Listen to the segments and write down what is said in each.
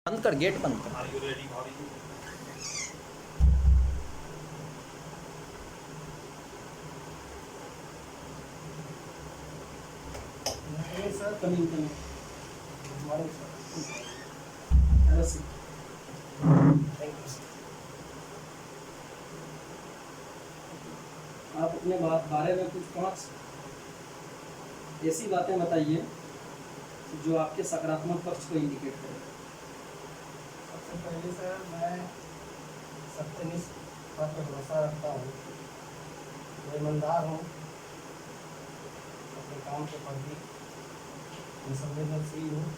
बंद कर, गेट बंद कर। Sir coming coming morning sir. Thank you sir. आप अपने बारे में कुछ 5 ऐसी बातें बताइए जो आपके सकारात्मक पक्ष को इंडिकेट करें। सबसे पहले सर मैं सत्यनिष्ठ पर भरोसा रखता हूँ, मैं ईमानदार हूँ, अपने काम के प्रति संवेदनशील हूँ,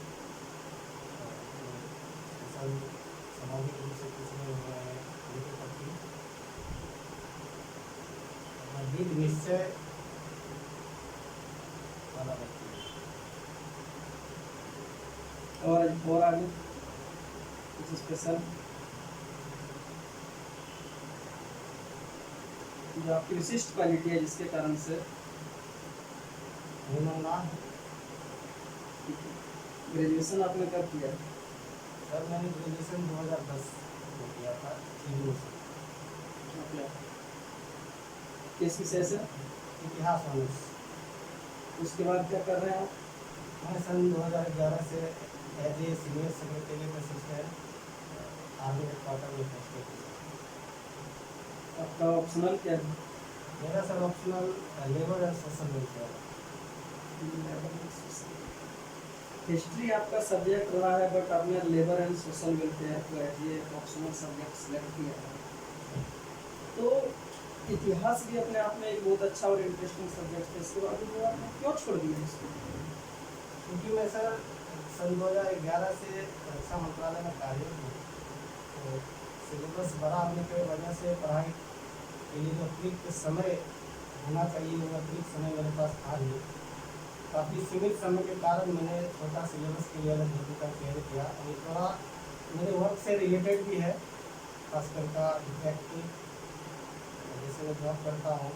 सामाजिक रूप से किसी उनके प्रति दृढ़ निश्चय वाला व्यक्ति हूँ। और आगे कुछ स्पेशल जो आपकी विशिष्ट क्वालिटी है जिसके कारण से ईमानदार हूँ। ग्रेजुएशन आपने कब किया? सर मैंने ग्रेजुएशन 2010 में किया था सिविल से। किस विषय से? इतिहास ऑनर्स। उसके बाद क्या कर रहे हैं आप? मैं सन 2011 से as a senior secretary assistant army headquarter में पोस्ट किया। आपका ऑप्शनल क्या है? मेरा sir optional labour and social welfare. History आपका सब्जेक्ट रहा है बट आपने लेबर एंड सोशल वेलफेयर को as a optional subject select किया है। तो इतिहास भी अपने आप में एक बहुत अच्छा और इंटरेस्टिंग सब्जेक्ट है, इसके बाद भी आपने क्यों छोड़ दिया इसको? क्योंकि मैं सर सन 2011 से रक्षा मंत्रालय में कार्यरत हूँ, तो सिलेबस बड़ा होने की वजह से पढ़ाई के लिए जो अतिरिक्त समय होना चाहिए वो अतिरिक्त समय मेरे पास था नहीं। काफ़ी सीमित समय के कारण मैंने छोटा सिलेबस के लिए अलग भर्ती का चयन किया और थोड़ा मेरे वर्क से रिलेटेड भी है, खासकर का डिटेक्टिव जैसे मैं जॉब करता हूँ।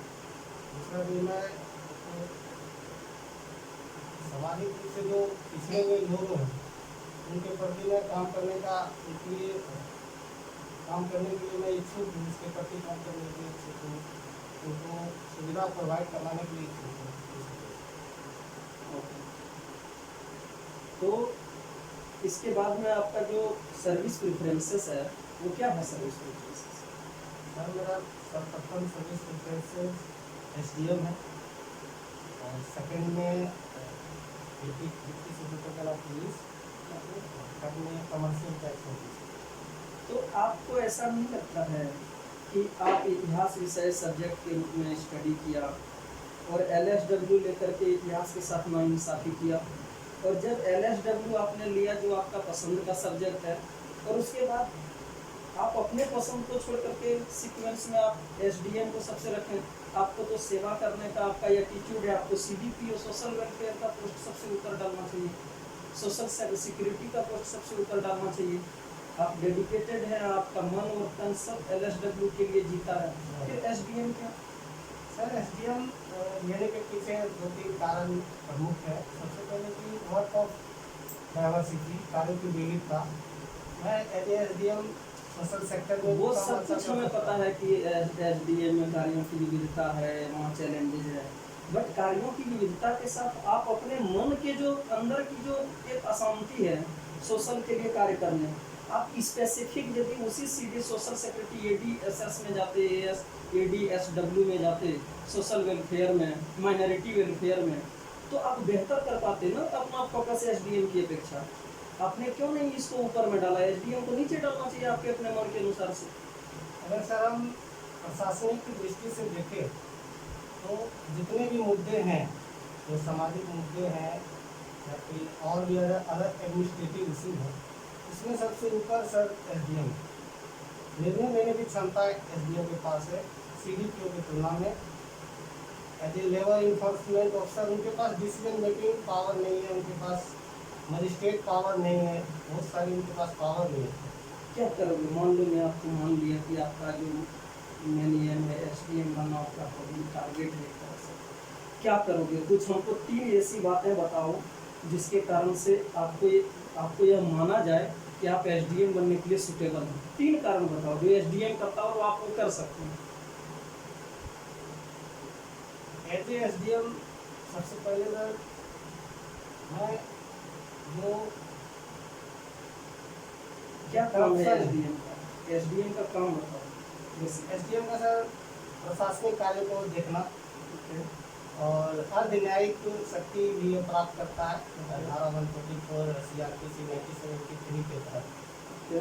दूसरा भी मैं सामाजिक रूप से जो पिछड़े हुए लोग हैं उनके प्रति मैं काम करने का काम करने के लिए मैं इच्छुक हूँ, इसके प्रति काम करने के लिए इच्छुक हूँ, उनको सुविधा प्रोवाइड कराने के लिए इच्छुक हूँ। तो इसके बाद में आपका जो सर्विस प्रेफरेंसेस है वो क्या है? सर्विस प्रेफरेंसेस सर मेरा सर्वप्रथम सर्विस प्रेफरेंसेस SDM है और सेकंड में deputy superintendent of police, third में कमर्शियल टैक्स ऑफिस। तो आपको ऐसा नहीं लगता है कि आप इतिहास विषय सब्जेक्ट के रूप में स्टडी किया और LSW लेकर के इतिहास के साथ नाइंसाफ़ी किया, और जब LSW आपने लिया जो आपका पसंद का सब्जेक्ट है और उसके बाद आप अपने पसंद को छोड़ करके सीक्वेंस में आप SDM को सबसे रखें? आपको तो सेवा करने का आपका एटीट्यूड है, आपको CDPO सोशल वेलफेयर का पोस्ट सबसे ऊपर डालना चाहिए, सोशल सिक्योरिटी का पोस्ट सबसे ऊपर डालना चाहिए। आप डेडिकेटेड हैं, आपका मन और तन सब LSW के लिए जीता है, फिर SDM क्या? सर SDM लेने के पीछे 2-3 कारण प्रमुख है। सबसे पहले कि वर्क ऑफ डाइवर्सिटी, कार्यों की विविधता। मैं एज SDM सोशल सेक्टर में वो सब कुछ हमें पता है कि SDM में कार्यों की विविधता है, वहाँ चैलेंजेस है, बट कार्यों की विविधता के साथ आप अपने मन के जो अंदर की जो एक अशांति है सोशल के लिए कार्य करने, आप स्पेसिफिक यदि उसी सीधे सोशल सेक्रेटरी ADSS में जाते, ADSW में जाते, सोशल वेलफेयर में, माइनॉरिटी वेलफेयर में, तो आप बेहतर कर पाते ना अपना फोकस SDM की अपेक्षा। आपने क्यों नहीं इसको ऊपर में डाला? SDM को नीचे डालना चाहिए आपके अपने मन के अनुसार से। अगर सर हम प्रशासनिक की दृष्टि से देखें तो जितने भी मुद्दे हैं, जो सामाजिक मुद्दे हैं या फिर और भी अलग एडमिनिस्ट्रेटिव इशू है, इसमें सबसे ऊपर सर SDM निर्णय लेने की क्षमता SDM के पास है CDPO की तुलना में। As a labour enforcement officer उनके पास डिसीजन मेकिंग पावर नहीं है, उनके पास मजिस्ट्रेट पावर नहीं है, बहुत सारी उनके पास पावर नहीं है। क्या करोगे? मान लो मैं आपको मान लिया कि आपका जो मेन एम है SDM बनना, आपका टारगेट है एक तरह से, क्या करोगे? कुछ हमको 3 ऐसी बातें बताओ जिसके कारण से आपको यह माना जाए कि आप एसडीएम बनने के लिए सुटेबल हैं? 3 कारण बताओ जो एसडीएम करता हो और आप वो कर सकते हैं। As a S D M सबसे पहले सर मैं जो क्या काम है corruption एसडीएम का? एसडीएम का काम बताओ जैसे। एस डी एम का सर प्रशासनिक कार्य को देखना ओके और अर्ध न्यायिक शक्ति भी ये प्राप्त करता है धारा 144 CRPC 1973 के तहत। ओके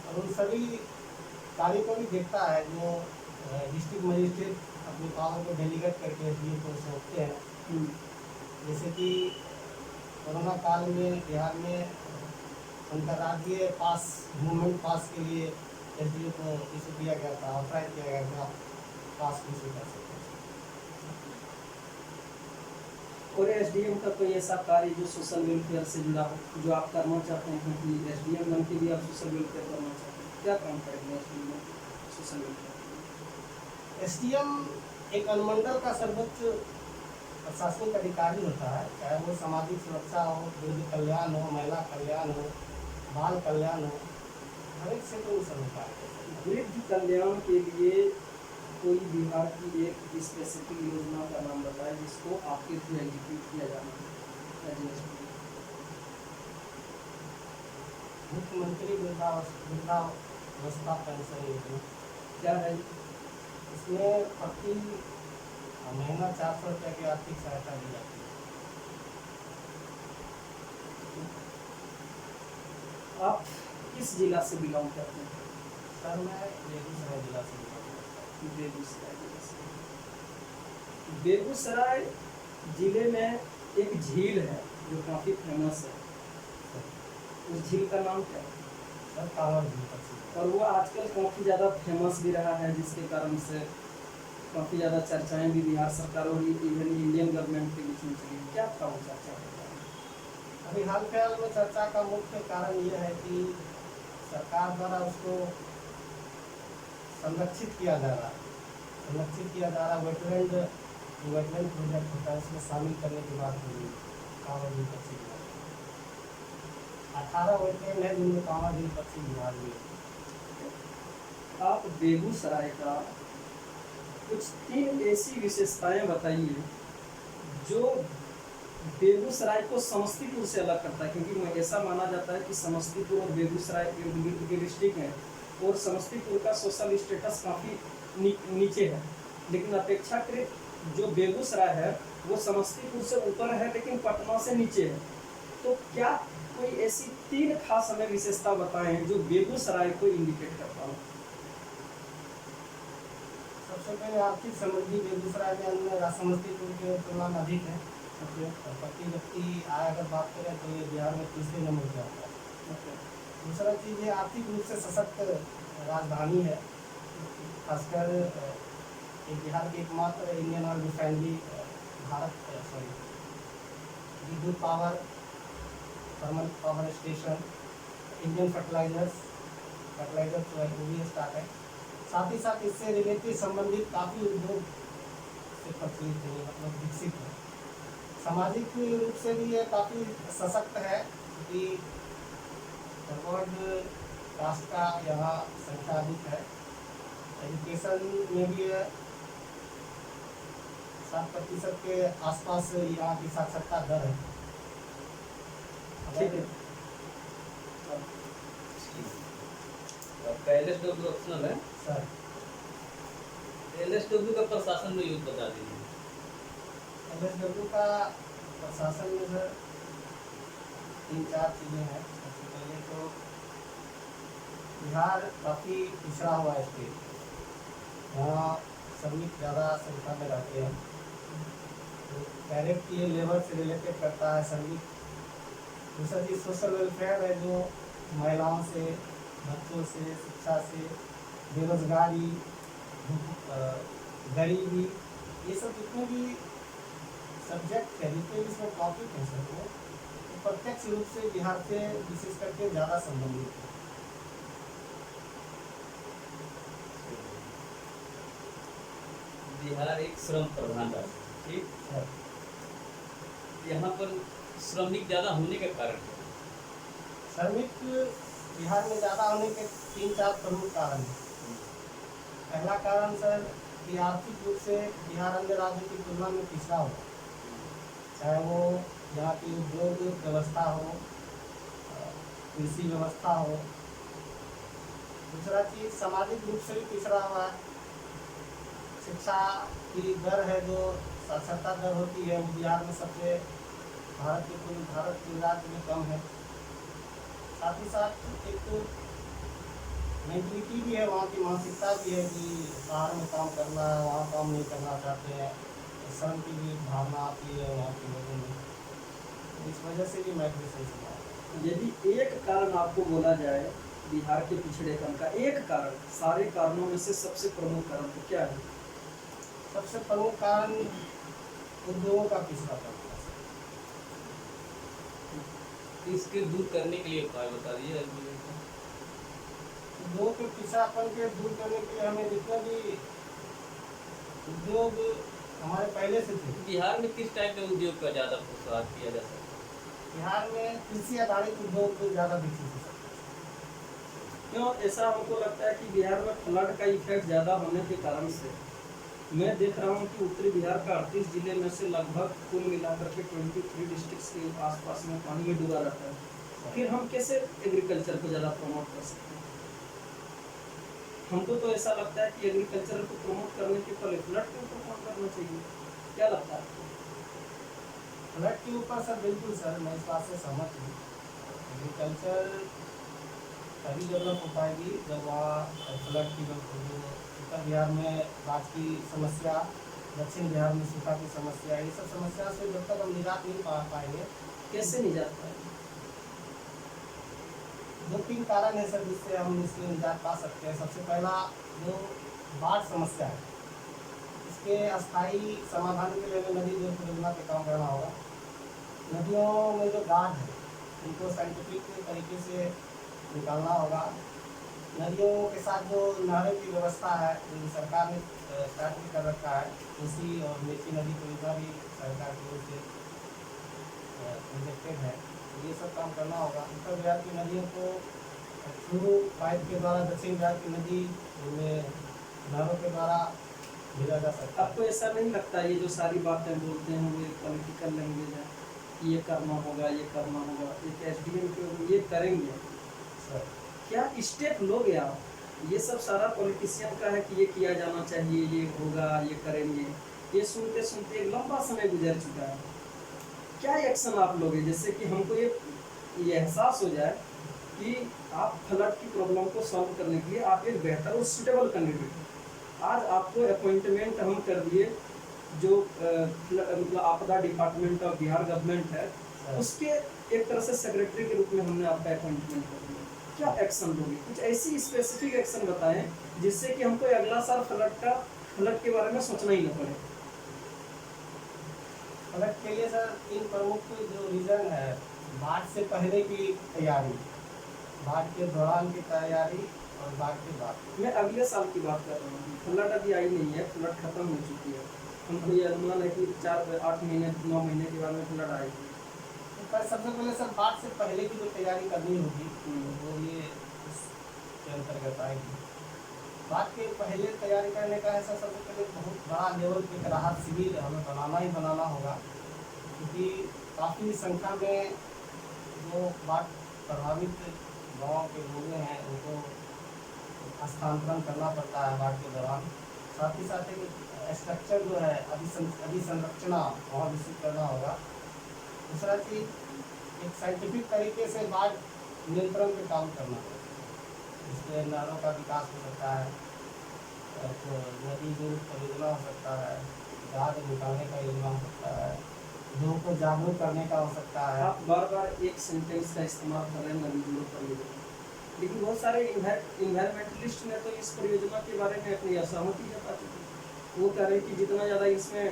और उन सभी कार्य को भी देखता है जो डिस्ट्रिक्ट मजिस्ट्रेट अपनी पावर को डेलीगेट करके एसडीएम को सौंपते हैं। हम्म, जैसे कि कोरोना काल में बिहार में अंतर्राज्यीय पास मूवमेंट पास के लिए एसडीओ को इशू किया गया था, ऑथराइज किया गया था, पास इशू कर सकते हैं। और एसडीएम का कोई ऐसा कार्य जो सोशल वेलफेयर से जुड़ा हो जो आप करना चाहते हैं कि एसडीएम बन के भी आप सोशल वेलफेयर करना चाहते हैं? क्या काम करेंगे एसडीएम सोशल वेलफेयर? एसडीएम एक अनुमंडल का सर्वोच्च प्रशासनिक अधिकारी होता है, चाहे वो सामाजिक सुरक्षा हो, वृद्ध कल्याण हो, महिला कल्याण हो, बाल कल्याण हो, हर एक क्षेत्र में सरकार है। वृद्ध कल्याण के लिए कोई बिहार की एक स्पेसिफिक योजना का नाम बताएं जिसको आपके थ्रू एग्जीक्यूट किया जाना है। मुख्यमंत्री वृद्धावस्था पेंशन योजना क्या है? इसमें प्रति महीना 400 रुपये की आर्थिक सहायता दी जाती है। आप किस जिला से बिलोंग करते हैं? सर मैं बेगूसराय जिला से belong करता हूँ। बेगूसराय जिले से। बेगूसराय जिले में एक झील है जो काफ़ी फेमस है, उस झील का नाम क्या है? सर कांवड़ झील प्रसिद्ध है। और वो आजकल काफ़ी ज़्यादा फेमस भी रहा है जिसके कारण से काफ़ी ज़्यादा चर्चाएं भी बिहार सरकार और इवन इंडियन गवर्नमेंट के बीच में चली। क्या था वो चर्चा का कारण? अभी हाल फिलहाल में चर्चा का मुख्य कारण ये है कि सरकार द्वारा उसको संरक्षित किया जा रहा है। वेटलैंड प्रोजेक्ट होता है, उसमें शामिल करने की बात हुई कांवड़ झील पक्षी विभाग। 18 वेटलैंड है जिनमें कांवड़ झील पक्षी विभाग में। आप बेगूसराय का कुछ 3 ऐसी विशेषताएं बताइए जो बेगूसराय को समस्तीपुर से अलग करता है, क्योंकि ऐसा माना जाता है कि समस्तीपुर और बेगूसराय के डिस्ट्रिक्ट हैं और समस्तीपुर का सोशल स्टेटस काफ़ी नीचे है, लेकिन अपेक्षाकृत जो बेगूसराय है वो समस्तीपुर से ऊपर है लेकिन पटना से नीचे है। तो क्या कोई ऐसी 3 खास हमें विशेषता बताएं जो बेगूसराय को इंडिकेट करता हो? सबसे पहले आर्थिक समृद्धि बेगूसराय में अन्य समस्तीपुर के तुलना में अधिक है। प्रति व्यक्ति आय अगर बात करें तो ये बिहार में तीसरे नंबर पर आता है। दूसरा चीज़ ये आर्थिक रूप से सशक्त राजधानी है, खासकर ये बिहार की एकमात्र इंडियन ऑयल रिफाइनरी विद्युत power, thermal power station, Indian fertilizer जो है वो भी स्टार्ट है। साथ ही साथ इससे रिलेटेड संबंधित काफ़ी उद्योग से प्रचलित है, मतलब विकसित है। सामाजिक रूप से भी ये काफ़ी सशक्त है क्योंकि फॉरवर्ड कास्ट का यहाँ संख्या अधिक है। एजुकेशन में भी 7% के आसपास यहाँ की साक्षरता दर है। ठीक है। आपका LSW ऑप्शनल है सर LSW का प्रशासन में यूज बता दीजिए। LSW का प्रशासन में सर 3-4 चीज़ें हैं। सबसे पहले तो बिहार काफ़ी पिछड़ा हुआ है स्टेट, यहाँ श्रमिक ज़्यादा संख्या में रहते हैं, तो डायरेक्ट ये लेबर से रिलेटेड करता है श्रमिक। दूसरा चीज़ सोशल वेलफेयर है, जो महिलाओं से, बच्चों से, शिक्षा से, बेरोजगारी, गरीबी, ये सब जितने भी सब्जेक्ट है, जितने भी इसमें टॉपिक हैं सर, वो प्रत्यक्ष रूप से बिहार से विशेष करके ज़्यादा संबंधित है। बिहार एक श्रम प्रधान राज्य, ठीक। यहाँ पर श्रमिक ज़्यादा होने के कारण श्रमिक बिहार में ज़्यादा होने के 3-4 प्रमुख कारण हैं। पहला कारण सर कि आर्थिक रूप से बिहार अन्य राज्यों की तुलना में पिछड़ा हुआ, चाहे वो यहाँ की उद्योग व्यवस्था हो, कृषि व्यवस्था हो। दूसरा चीज़ सामाजिक रूप से भी पिछड़ा हुआ है। शिक्षा की दर है जो साक्षरता दर होती है वो बिहार में सबसे भारत के राज्य में कम है। साथ ही साथ एक मेंटलिटी भी है, वहाँ की मानसिकता भी है कि बाहर में काम करना है, वहाँ काम नहीं करना चाहते हैं। श्रम की भी भावना आती है वहाँ के लोगों में, तो इस वजह से भी माइग्रेशन हुआ है। यदि एक कारण आपको बोला जाए बिहार के पिछड़ेपन का, एक कारण, सारे कारणों में से सबसे प्रमुख कारण तो क्या है? सबसे प्रमुख कारण उद्योगों का पिछड़ापन है। इसके दूर करने के लिए उपाय बता दिए। उद्योग के पिछड़ापन के दूर करने के लिए हमें जितने भी उद्योग हमारे पहले से थे, बिहार में किस टाइप के उद्योग का ज़्यादा प्रोत्साहन किया जा सकता है? बिहार में कृषि आधारित उद्योग ज़्यादा विकसित हो सकते हैं। क्यों ऐसा हमको लगता है कि बिहार में फ्लड का इफेक्ट ज़्यादा होने के कारण से मैं देख रहा हूँ कि उत्तरी बिहार का 38 जिले में से लगभग कुल मिलाकर के 23 डिस्ट्रिक्ट्स के आसपास में पानी में डूबा रहता है। फिर हम कैसे एग्रीकल्चर को ज़्यादा प्रमोट कर सकते हैं? हमको तो ऐसा लगता है कि एग्रीकल्चर को प्रमोट करने के पहले फ्लड के ऊपर काम करना चाहिए। क्या लगता है आपको? फ्लड के ऊपर सर बिल्कुल सर, मैं इस बात से सहमत हूँ। एग्रीकल्चर तभी डेवलप हो पाएगी जब वहाँ फ्लड की जो उत्तर बिहार में बाढ़ की समस्या, दक्षिण बिहार में सूखा की समस्या, ये सब समस्या से जब तक हम निजात नहीं पा पाएंगे। कैसे निजात पाएंगे? 2-3 कारण है सर जिससे हम इससे निजात पा सकते हैं। सबसे पहला जो बाढ़ समस्या है, इसके अस्थायी समाधान के लिए नदी जल परियोजना पे काम करना होगा। नदियों में जो गाद है उनको साइंटिफिक तरीके से निकालना होगा। नदियों के साथ जो नहरों की व्यवस्था है जो सरकार ने स्टार्ट भी कर रखा है, कोसी और मेची नदी परियोजना भी सरकार की ओर से प्रोजेक्टेड है, तो ये सब काम करना होगा। उत्तर बिहार की नदियों को थ्रू पाइप के द्वारा दक्षिण बिहार की नदी में नहरों के द्वारा भेजा जा सकता है। आपको ऐसा नहीं लगता ये जो सारी बातें बोलते हैं वो एक पॉलिटिकल लैंग्वेज है? ये करना होगा, ये करना होगा, एक एसडीएम के ये करेंगे सर क्या स्टेप लोगे आप? ये सब सारा पॉलिटिशियन का है कि ये किया जाना चाहिए, ये होगा, ये करेंगे। ये सुनते सुनते एक लंबा समय गुजर चुका है। क्या एक्शन आप लोगे जिससे कि हमको ये एहसास हो जाए कि आप फ्लड की प्रॉब्लम को सॉल्व करने के लिए आप एक बेहतर और सुटेबल कैंडिडेट हैं। आज आपको अपॉइंटमेंट हम कर दिए, जो मतलब आपदा डिपार्टमेंट ऑफ बिहार गवर्नमेंट है उसके एक तरह से सेक्रेटरी के रूप में हमने आपका अपॉइंटमेंट कर दिया। क्या एक्शन लोगे? कुछ ऐसी स्पेसिफिक एक्शन बताएं जिससे कि हमको अगला साल फ्लड के बारे में सोचना ही न पड़े। फ्लड के लिए सर 3 प्रमुख जो रीजन है, बाढ़ से पहले की तैयारी, बाढ़ के दौरान की तैयारी और बाढ़ के बाद। मैं अगले साल की बात कर रहा हूँ। फ्लड अभी आई नहीं है, फ्लड खत्म हो चुकी है। हमको ये अनुमान है कि 4-8 महीने 9 महीने के बाद में फ्लड आएगी। पर सबसे पहले सर बाढ़ से पहले की जो तैयारी करनी होगी वो ये इसके अंतर्गत आएगी। बाढ़ के पहले तैयारी करने का है सर, सबसे पहले बहुत बड़ा लेवल पे राहत शिविर हमें बनाना होगा, क्योंकि काफ़ी संख्या में जो बाढ़ प्रभावित गाँव के लोग हैं उनको स्थानांतरण करना पड़ता है बाढ़ के दौरान। साथ ही साथ एक स्ट्रक्चर जो है अभिसंरचना वहाँ विकसित करना होगा। दूसरा चीज़ एक साइंटिफिक तरीके से बाढ़ नियंत्रण पे काम करना है, इससे नहरों का विकास हो सकता है, तो नदी जो परियोजना हो सकता है, गाद निकालने का योजना हो सकता है, लोगों को जागरूक करने का हो सकता है। आप बार बार एक सेंटेंस का इस्तेमाल कर रहे हैं नदी जोड़ो परियोजना, लेकिन बहुत सारे इन्वायरमेंटलिस्ट ने तो इस परियोजना के बारे में अपनी असहमति जता चुकी। वो कह रहे हैं कि जितना ज़्यादा इसमें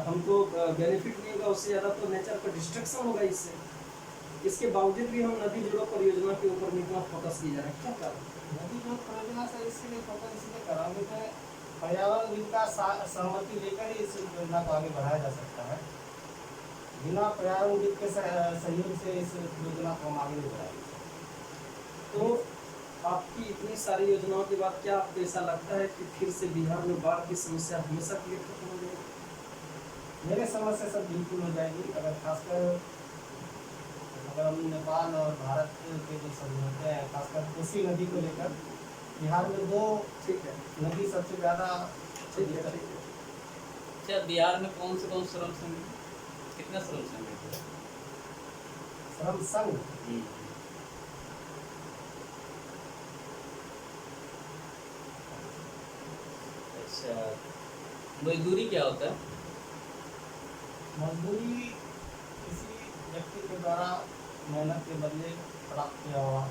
हमको बेनिफिट नहीं होगा उससे ज़्यादा तो नेचर का डिस्ट्रक्शन होगा इससे। इसके बावजूद भी हम नदी जोड़ो परियोजना के ऊपर इतना फोकस किया जा रहा है, क्या कारण? नदी जोड़ो परियोजना से इसलिए फोकस इसलिए कर रहा हूँ कि पर्यावरण विद का सहमति लेकर ही इस योजना को आगे बढ़ाया जा सकता है। बिना पर्यावरण विद के सहयोग से इस योजना को हम आगे नहीं बढ़ाएंगे। आपकी इतनी सारी योजनाओं के बाद क्या आपको ऐसा लगता है कि फिर से बिहार में बाढ़ की समस्या हमेशा के लिए खत्म हो जाएगी? मेरे समझ से सब बिल्कुल हो जाएगी। अगर खासकर अगर हम नेपाल और भारत के जो समझौते हैं, खासकर कोसी नदी को लेकर, बिहार में दो ठीक है, नदी सबसे ज़्यादा ठीक है, ठीक है। अच्छा, बिहार में कौन श्रम संघ है? कितना श्रम संघ है? श्रम संघ अच्छा, मजदूरी क्या होता है? मजदूरी किसी व्यक्ति के द्वारा मेहनत के बदले प्राप्त किया हुआ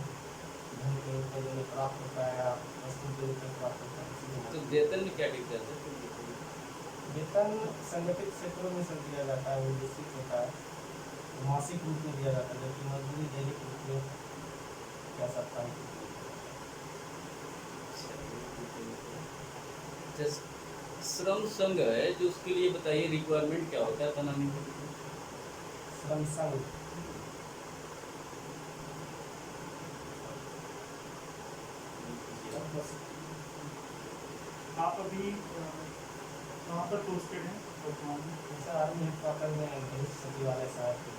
धन के रूप में जो प्राप्त होता है या वस्तु के रूप में प्राप्त होता है, इसी को तो वेतन में क्या दिक्कत है? वेतन संगठित क्षेत्रों में सब दिया जाता है, वो निश्चित होता है, मासिक रूप में दिया जाता है, जबकि मजदूरी दैनिक रूप में क्या साप्ताहिक रूप में। जैसे श्रम संघ है जो, उसके लिए बताइए रिक्वायरमेंट क्या होता है बनाने के लिए? श्रम संघ आप अभी कहाँ पर पोस्टेड हैं वर्तमान में? जैसे आर्मी हेडक्वार्टर में भविष्य सचिवालय साहब के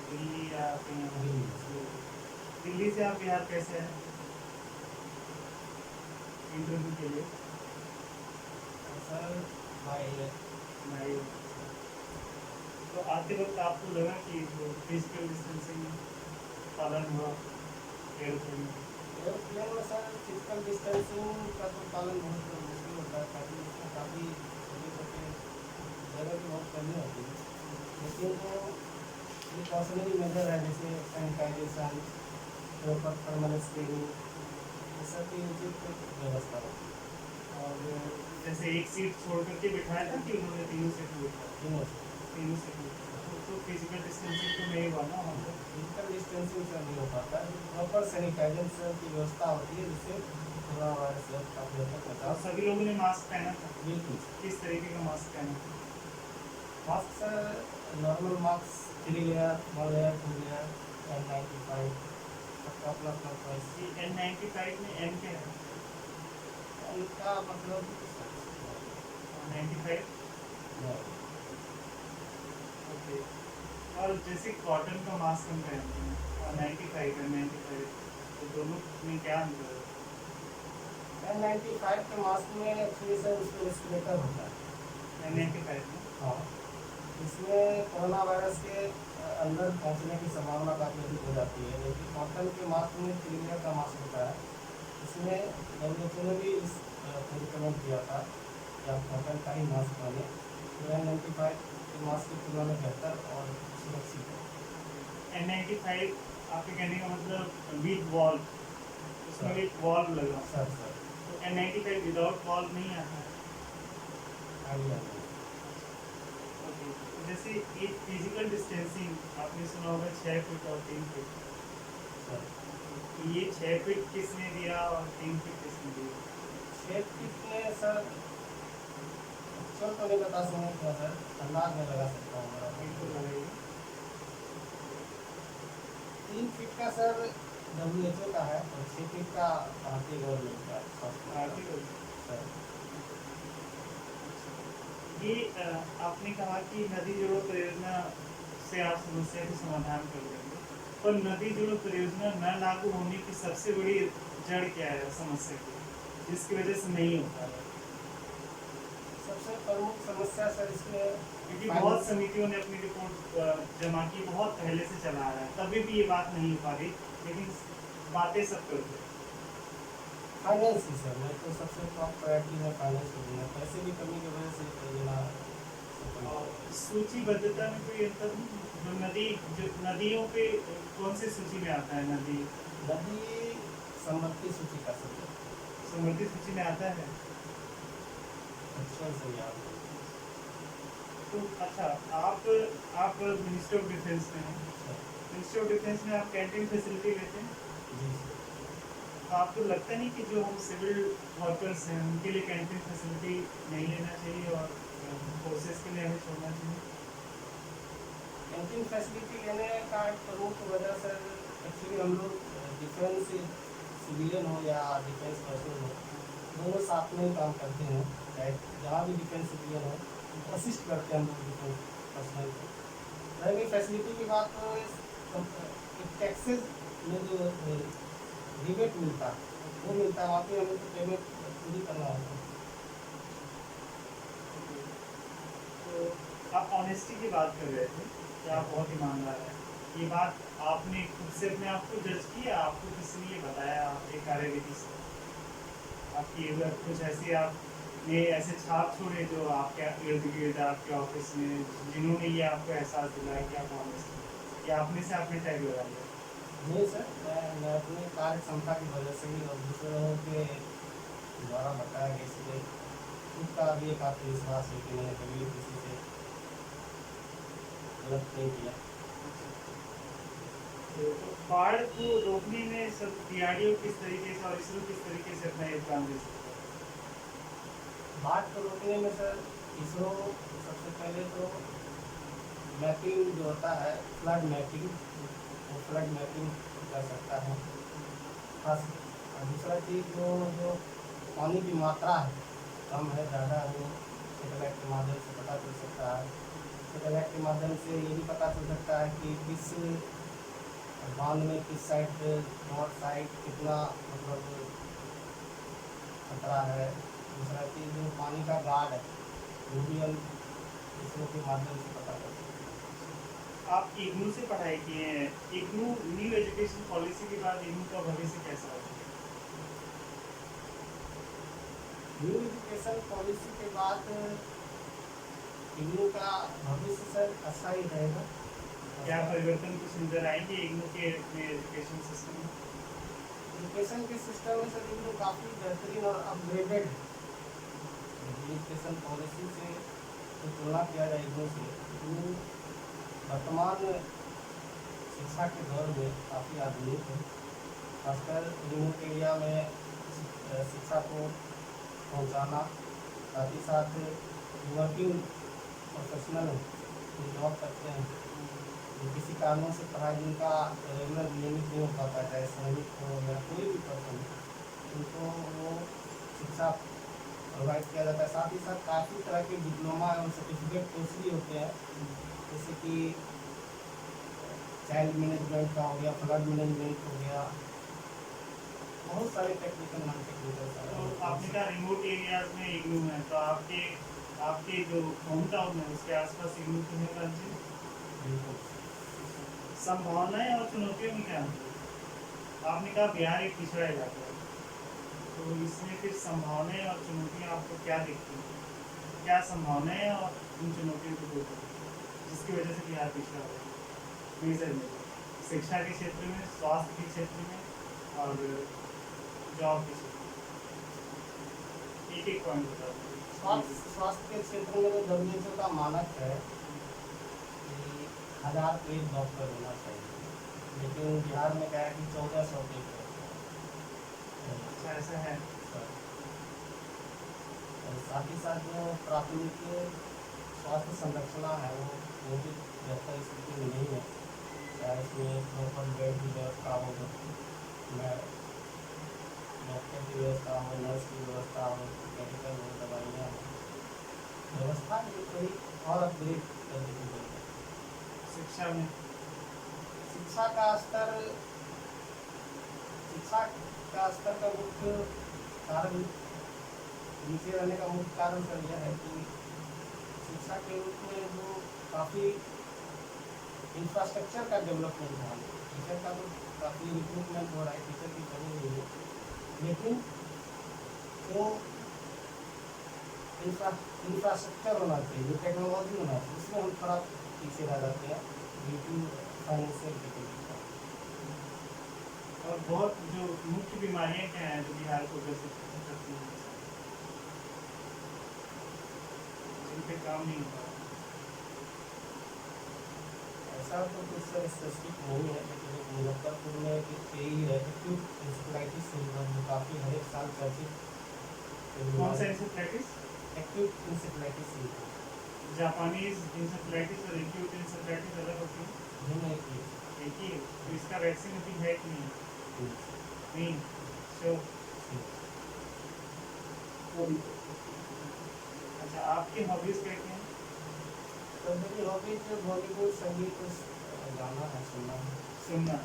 दिल्ली या कहीं और? दिल्ली। दिल्ली से आप बिहार कैसे हैं इंटरव्यू के लिए? सर भाई नहीं, तो आते वक्त आपको लगा कि जो फिजिकल डिस्टेंसिंग पालन हुआ एयरप्लेन में? एयरप्लेन में सर फिजिकल डिस्टेंसिंग का तो पालन बहुत मुश्किल होता है, ताकि उसमें काफ़ी छोटे छोटे जगह की बहुत कमी होती है, लेकिन जो प्रिकॉशनरी मेजर है जैसे सैनिटाइजेशन, प्रॉपर थर्मल स्क्रीनिंग, ये सब की उचित व्यवस्था होती है। और जैसे एक सीट छोड़ करके बिठाया था कि उन्होंने तीनों सीट बिठाया? तीनों से तीनों सीट बिठाया, तो फिजिकल डिस्टेंसिंग तो नहीं हुआ ना वहाँ पर? फिजिकल डिस्टेंसिंग से नहीं हो पाता है, प्रॉपर सैनिटाइजेशन की व्यवस्था होती है जिससे कोरोना वायरस से काफ़ी हद तक और बचाव। सभी लोगों ने मास्क पहना था? बिल्कुल। किस तरीके का मास्क पहना था? Mask sir normal mask, 3 layer, 1 layer, 2 layer, N95, सबका अपना अपना चॉइस। ये N95 में N क्या है? उनका मतलब 95? ओके। और जैसे कॉटन का मास्क हम पहनते हैं और 95 है 95, तो दोनों में क्या अंतर है? N95 के मास्क में एक्चुअली सर उसमें रेस्पिरेटर होता है। N95 में? हाँ, इसमें कोरोना वायरस के अंदर पहुंचने की संभावना काफ़ी अधिक हो जाती है, जबकि कॉटन के मास्क में 3 लेयर का मास्क होता है। इसमें WHO ने भी इस को रिकमेंड किया था कि आप कॉटन का ही मास्क पहने, तो N95 के मास्क की तुलना में बेहतर और सुरक्षित है। N95 आपके कहने का मतलब विद वॉल्व, उसमें भी एक वॉल्व लगा, सर तो N95 विदाउट वॉल्व नहीं आता है? Idea okay. तो जैसे एक फिजिकल डिस्टेंसिंग आपने सुना होगा 6 फीट और 3 फीट, सर ये 6 फीट किसने दिया और 3 फीट किसने दिया? 6 फीट में सर एक्चुअल तो नहीं बता सकूँगा सर, अंदाज में लगा सकता हूँ मेरा। बिल्कुल लगाइए। 3 फीट का सर WHO का है और 6 फीट का भारतीय गवर्नमेंट का भारतीय गवर्नमेंट। सर। ये आपने कहा कि नदी जोड़ो परियोजना से आप समस्या का समाधान कर देंगे, पर नदी जोड़ो परियोजना न लागू होने की सबसे बड़ी जड़ क्या है समस्या की, जिसकी वजह से नहीं होता है? सबसे प्रमुख समस्या सर इसमें क्योंकि बहुत समितियों ने अपनी रिपोर्ट जमा की, बहुत पहले से चला आ रहा है, तभी भी ये बात नहीं हो पा रही, लेकिन बातें सब करते हैं। फाइनेंस ही सर, मैं तो सबसे टॉप प्रायोरिटी है फाइनेंस को देना, पैसे की कमी की वजह से परियोजना सफल और नहीं हो पाई। सूचीबद्धता में कोई अंतर नहीं? जो नदियों पे कौन सी सूची में आता है? नदी नदी संपत्ति सूची का सब्जेक्ट समृद्धि सूची में आता है? एक्चुअल से याद है। तो अच्छा, आप मिनिस्टर ऑफ डिफेंस में हैं, अच्छा, मिनिस्टर ऑफ डिफेंस में आप कैंटीन फैसिलिटी लेते हैं, जी सर। तो आपको लगता नहीं कि जो हम सिविल वर्कर्स हैं उनके लिए कैंटीन फैसिलिटी नहीं लेना चाहिए और फोर्सेस के लिए हमें छोड़ना चाहिए? कैंटीन फैसिलिटी लेने का एक प्रमुख वजह सर एक्चुअली हम लोग डिफेंस सिविलियन हो या डिफेंस पर्सनल हो, दोनों साथ में ही काम करते हैं। चाहे जहाँ भी डिफेंस सिविलियन हो, असिस्ट करते हैं हम लोग डिफेंस पर्सनल को। रहेगी फैसिलिटी की बात, तो एक टैक्सेस में जो रिबेट मिलता है वो मिलता है, वहाँ पे हमें तो पेमेंट पूरी करना होता है। तो आप ऑनेस्टी की बात कर रहे थे कि आप बहुत ईमानदार हैं। ये बात आपने खुद से अपने आप को जज किया, आपको किसी ने ये बताया आपके कार्यविधि से? आपकी अगर कुछ ऐसे आपने ऐसे छाप छोड़े जो आपके इर्द गिर्द आपके ऑफिस में, जिन्होंने ये आपको एहसास दिलाया कि आप ऑनेस्ट हैं, या अपने से आपने टैग लगा लिया? नहीं सर, मैं अपनी कार्य क्षमता की वजह से ही और दूसरों के द्वारा बताया गया, इसलिए खुद का भी एक आत्मविश्वास है कि मैंने कभी भी किसी से गलत नहीं किया। तो बाढ़ को रोकने में सब DRDO किस तरीके से और इसरो किस तरीके से अपना योगदान दे सकता है? बाढ़ को रोकने में सर इसरो सबसे पहले तो मैपिंग जो होता है, फ्लड मैपिंग, वो फ्लड मैपिंग कर सकता है खास। और दूसरा चीज़ जो पानी की मात्रा है, कम है ज़्यादा है, वो सेटेलाइट के माध्यम से पता चल सकता है। सेटेलाइट के माध्यम से ये भी पता चल सकता है कि किस बांध में किस साइड, नॉर्थ साइड कितना मतलब खतरा है। दूसरा चीज़ जो पानी का गाढ़ है, वो भी हम इसरो के माध्यम से पता कर सकते हैं। आप इग्नू से पढ़ाई किए हैं, इग्नू न्यू एजुकेशन पॉलिसी के बाद इग्नू का भविष्य कैसा होगा? न्यू एजुकेशन पॉलिसी के बाद इग्नू का भविष्य सर अच्छा ही रहेगा। क्या परिवर्तन कुछ नजर आएंगे इग्नू के एजुकेशन सिस्टम में? एजुकेशन के सिस्टम में सर इग्नू काफ़ी बेहतरीन और अपग्रेडेड एजुकेशन पॉलिसी से तो तुलना किया जाए इग्नू से, इग्नू वर्तमान शिक्षा के दौर में काफ़ी आधुनिक है। खासकर रिमोट एरिया में शिक्षा को पहुंचाना, साथ ही साथ वर्किंग प्रोफेशनल जो जॉब करते हैं, जो किसी कारणों से पढ़ाई जिनका रेगुलर नियमित नहीं हो पाता, चाहे श्रमिक हो या कोई भी पर्सन, उनको वो शिक्षा प्रोवाइड किया जाता है। साथ ही साथ काफ़ी तरह के डिप्लोमा एवं सर्टिफिकेट कोर्स भी होते हैं, जैसे कि चाइल्ड मैनेजमेंट का हो गया, फ्लड मैनेजमेंट हो गया, बहुत सारे टेक्निकल नॉन टेक्निकल। तो आपने कहा रिमोट एरियाज में इग्नू है, तो आपके जो होम टाउन है उसके आसपास इग्नू की है ब्रांचेज? बिल्कुल। संभावनाएं और चुनौतियों में क्या है? आपने कहा बिहार एक पिछड़ा इलाका है, तो इसमें फिर संभावनाएं और चुनौतियां आपको क्या दिखती हैं? क्या संभावनाएं और उन चुनौतियों को दूर करती हैं जिसकी वजह से बिहार पिछड़ा हो रहा है? मेजर में शिक्षा के क्षेत्र में, स्वास्थ्य के क्षेत्र में और जॉब के क्षेत्र में, एक एक पॉइंट बता दीजिए। स्वास्थ्य के क्षेत्र में तो WHO का मानक है कि 1000 पे एक डॉक्टर होना चाहिए, लेकिन बिहार में क्या है कि 1400 पे एक डॉक्टर। अच्छा, ऐसा है। और साथ ही साथ जो प्राथमिक स्वास्थ्य संरचना है वो भी बेहतर स्थिति में नहीं है, चाहे इसमें प्रॉपर बेड की व्यवस्था हो, डॉक्टर की व्यवस्था हो, नर्स की व्यवस्था हो, मेडिकल हो, दवाइयाँ हो, व्यवस्था की थोड़ी और अपग्रेड कर दी गई है। शिक्षा में शिक्षा का स्तर का मुख्य कारण नीचे रहने का मुख्य कारण सर यह है कि शिक्षा के रूप में जो काफ़ी इंफ्रास्ट्रक्चर का डेवलपमेंट है, टीचर का तो काफ़ी रिक्रूटमेंट हो रहा है, टीचर की कमी नहीं है, लेकिन जो इंफ्रास्ट्रक्चर होना चाहिए, जो टेक्नोलॉजी होना चाहिए, उसमें हम थोड़ा पीछे रह जाते हैं ड्यू टू फाइनेंशियल डिफिकल्टी। और बहुत जो मुख्य बीमारियां क्या हैं जो बिहार को ग्रसित करती हैं, जिन पे काम नहीं हो रहा? ऐसा तो कुछ सर स्पेसिफिक नहीं है, लेकिन एक मुजफ्फरपुर में एक यही है एक्यूट इंसेफ्लाइटिस सिंड्रोम, जो काफ़ी हर एक साल चर्चित। कौन सा encephalitis? Acute encephalitis syndrome. Japanese encephalitis और एक्यूट इंसेफ्लाइटिस अलग होती है? दोनों एक ही एक ही है, तो इसका वैक्सीन अभी है कि नहीं? Me show. वो भी अच्छा, आपकी हॉबीज क्या क्या हैं? तो मेरी हॉबीज बॉलीवुड संगीत गाना है, सुनना है। सुनना।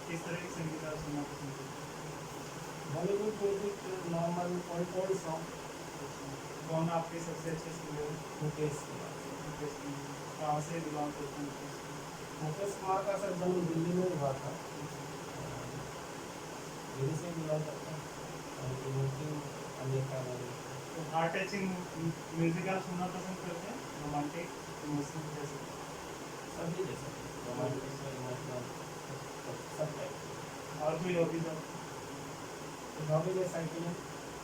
किस तरह की संगीत आप सुनना पसंद करते Bollywood music normal old song. हैं? कौन आपके सबसे अच्छे सिंगर हैं? मुकेश कुमार। मुकेश कुमार। कहाँ से बिलोंग करते हैं मुकेश कुमार? मुकेश कुमार का सर जन्म दिल्ली में हुआ था, दिल्ली से बिलोंग करता है, और उनकी मूर्ति अमेरिका में है। तो हार्ट टचिंग म्यूजिक आप सुनना पसंद करते हैं? रोमांटिक, इमोशनल, जैसे? सभी जैसे रोमांटिक से इमोशनल सब टाइप। और कोई हॉबीज आप? हॉबीज है cycling,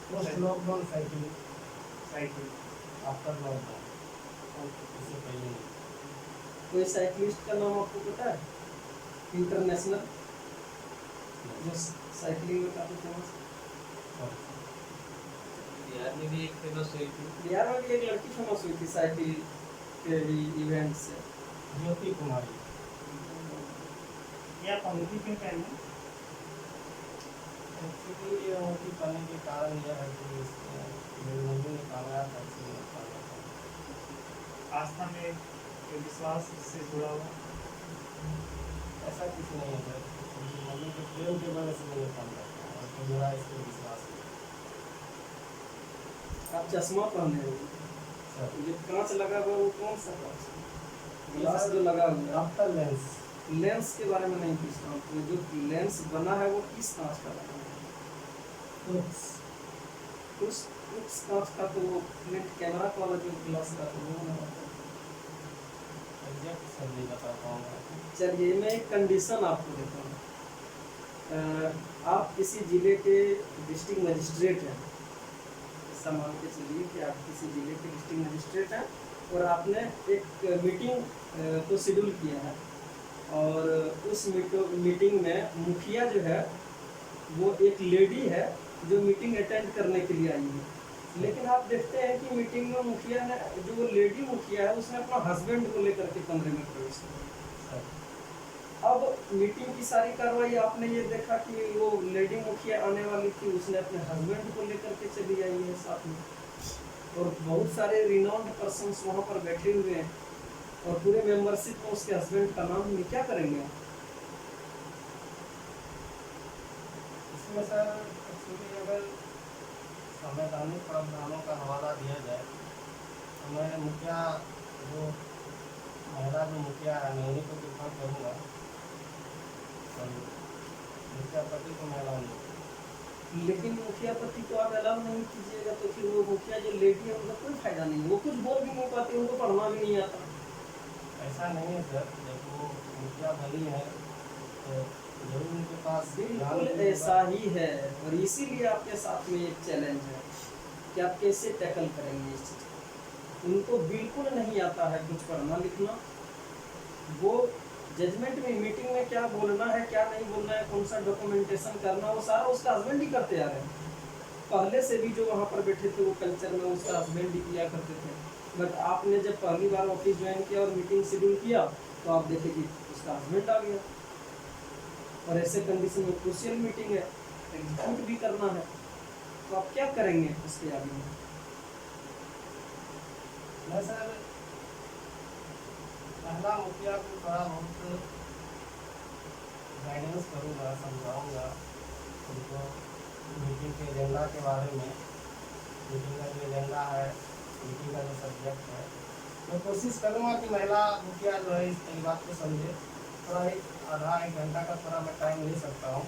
post lockdown cycling, cycle. After lockdown, इससे पहले नहीं। कोई साइकिलिस्ट का नाम आपको पता है इंटरनेशनल, जो साइकिलिंग में काफी फेमस है? बिहार में भी एक फेमस हुई थी। बिहार में भी एक लड़की फेमस हुई थी साइकिल के ही इवेंट से। ज्योति कुमारी। या पंक्ति क्यों पहने? एक्चुअली ये अंगूठी पहनने के कारण यह है कि मेरी मम्मी ने कामयाब था, इसलिए पहना था। आस्था में कोई विश्वास से जुड़ा हुआ? ऐसा कुछ नहीं है सर, मेरी मम्मी के प्रेम की वजह से मैंने पहना था, और तो मेरा इस पर विश्वास है। आप चश्मा पहने हो, सर ये कांच लगा हुआ वो कौन सा कांच? ग्लास जो लगा हुआ है। After lens. लेंस के बारे में नहीं पूछता हूँ, तो जो लेंस बना है वो किस कांच का बना है? उस कांच का तो वो फ्लिंट कैमरा वाला जो ग्लास का तो वो बना होता है। एग्जैक्ट सर नहीं बता पाऊँगा। चलिए मैं एक कंडीशन आपको देता हूँ। आप किसी जिले के डिस्ट्रिक्ट मजिस्ट्रेट हैं, ऐसा मान के चलिए कि आप किसी जिले के डिस्ट्रिक्ट मजिस्ट्रेट हैं, और आपने एक मीटिंग को शेड्यूल किया है, और उस मीटिंग में मुखिया जो है वो एक लेडी है जो मीटिंग अटेंड करने के लिए आई है, लेकिन आप देखते हैं कि मीटिंग में मुखिया ने, जो वो लेडी मुखिया है, उसने अपना हस्बैंड को लेकर के कमरे में प्रवेश किया। अब मीटिंग की सारी कार्रवाई आपने ये देखा कि वो लेडी मुखिया आने वाली थी, उसने अपने हस्बैंड को लेकर के चली आई है साथ में, और बहुत सारे रिनाउंड पर्सन्स वहाँ पर बैठे हुए हैं, और पूरे मेंबरशिप में उसके हस्बैंड का नाम नहीं, क्या करेंगे आप? इसमें सर एक्चुअली अगर संवैधानिक प्रावधानों का हवाला दिया जाए तो मैं मुखिया जो महिला जो मुखिया है मैं उन्हीं को प्रेफर करूँगा, और मुखिया पति को मैं अलाउ नहीं। लेकिन मुखिया पति को आप अलाउ नहीं कीजिएगा तो फिर वो मुखिया जो लेडी है उनका कोई फायदा नहीं, वो कुछ बोल भी नहीं पाती, उनको पढ़ना भी नहीं आता। ऐसा नहीं है सर, जब वो मुखिया बनी है तो जरूर उनके पास बिल्कुल ऐसा ही है, और इसीलिए आपके साथ में एक चैलेंज है कि आप कैसे टैकल करेंगे इस चीज़ को। उनको बिल्कुल नहीं आता है कुछ पढ़ना लिखना, वो जजमेंट में मीटिंग में क्या बोलना है क्या नहीं बोलना है, कौन सा डॉक्यूमेंटेशन करना, वो सारा उसका हस्बैंड ही करते आ रहे हैं। पहले से भी जो वहाँ पर बैठे थे वो कल्चर में उसका हस्बैंड ही किया करते थे, बट आपने जब पहली बार ऑफिस ज्वाइन किया और मीटिंग शेड्यूल किया तो आप देखे कि उसका हस्बैंड आ गया, और ऐसे कंडीशन में क्रूशियल मीटिंग है, एग्जीक्यूट भी करना है, तो आप क्या करेंगे उसके आगे में? मैं सर महिला मुखिया को थोड़ा बहुत गाइडेंस करूँगा, समझाऊँगा उनको मीटिंग के एजेंडा के बारे में, मीटिंग का जो एजेंडा है, मीटिंग का जो सब्जेक्ट है, मैं कोशिश करूँगा कि महिला मुखिया जो है इस बात को समझे। थोड़ा आधा एक घंटा का थोड़ा मैं टाइम ले सकता हूँ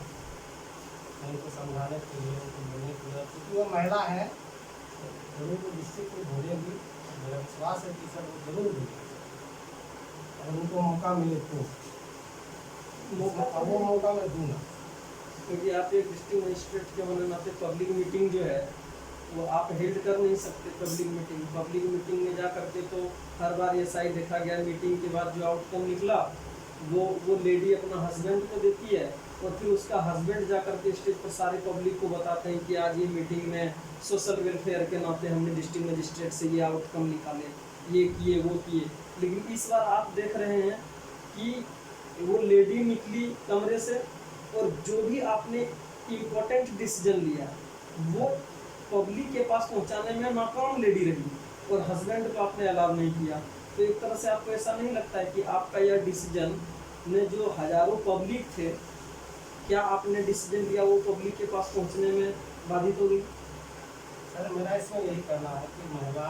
उनको समझाने के लिए, उनको बोलने के लिए, क्योंकि वो महिला है तो जरूर वो डिस्ट्रिक्ट को बोलेंगी, मेरा विश्वास है कि सर वो जरूर बोलेंगे अगर उनको मौका मिले तो। वो मौका मैं दूँगा, क्योंकि आप एक डिस्ट्रिक्ट मजिस्ट्रेट के होने नाते पब्लिक मीटिंग जो है वो आप हेल्ड कर नहीं सकते। पब्लिक मीटिंग में जा करके तो हर बार ऐसा ही देखा गया, मीटिंग के बाद जो आउटकम निकला वो लेडी अपना हस्बैंड को देती है, और फिर उसका हस्बैंड जा करके स्टेज पर सारे पब्लिक को बताते हैं कि आज ये मीटिंग में सोशल वेलफेयर के नाते हमने डिस्ट्रिक्ट मजिस्ट्रेट से ये आउटकम निकाले, ये किए वो किए। लेकिन इस बार आप देख रहे हैं कि वो लेडी निकली कमरे से, और जो भी आपने इम्पोर्टेंट डिसीजन लिया, वो पब्लिक के पास पहुंचाने में नाकाम लेडी रही और हस्बैंड को आपने अलाउ नहीं किया, तो एक तरह से आपको ऐसा नहीं लगता है कि आपका यह डिसीजन ने जो हजारों पब्लिक थे, क्या आपने डिसीजन लिया वो पब्लिक के पास पहुंचने में बाधित हो गई? सर मेरा इसमें यही कहना है कि महिला